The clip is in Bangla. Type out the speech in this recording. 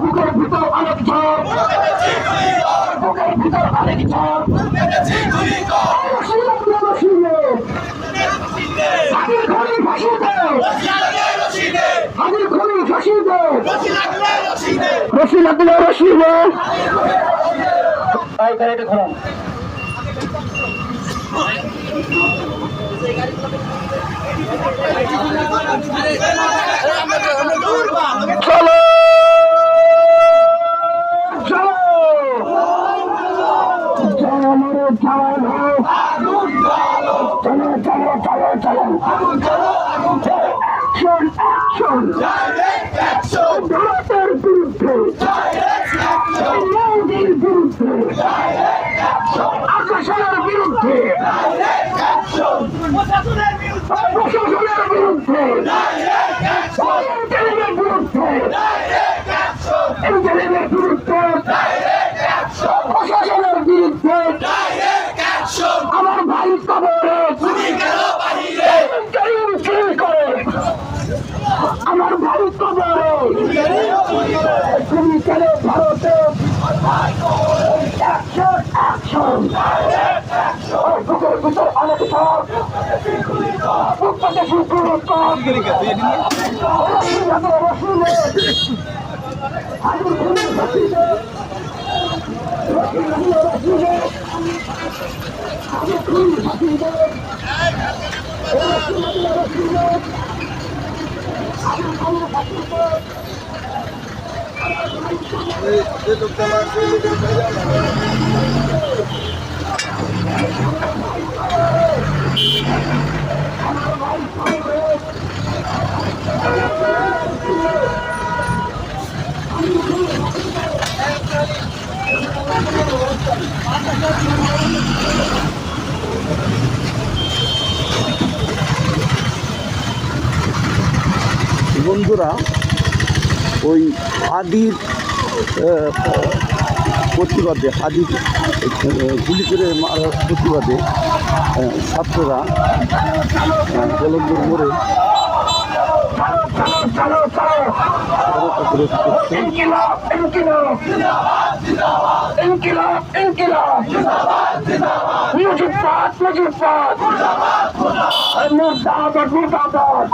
বুকের ভিতর অনেক ঝড়, বুকের ভিতর অনেক ঝড়, হাজির ঘড়ি ফাঁসি দে, হাজির ঘড়ি ফাঁসি দে, রশি লাগলে রশি দে। তাই গাড়িটা ঘোরান। চলো চলো চলো মরে চলো চলো চলো চলো চলো অ্যাকশন অ্যাকশন ভারতের বিরুদ্ধে, মোদির বিরুদ্ধে, আকাশের বিরুদ্ধে, প্রশাসনের বিরুদ্ধে, ইন্টারনেটের বিরুদ্ধে, ইন্টারনেটের বিরুদ্ধে, প্রশাসনের বিরুদ্ধে। আমার ভাই কবরে করে, আমার ভাই কবরে তুমি কেন ভারতে অ্যাকশন অ্যাকশন। বুকের ভিতর অনেক ঝড়, বুক পাতে শুক্র বন্ধুরা, ওই হাদির প্রতিবাদে, হাদির গুলি করে মারার প্রতিবাদে ছাত্ররা জলন্দর মোড়ে মুজিবাদ মুজিবাদ মুর্দাবাদ মুর্দাবাদ।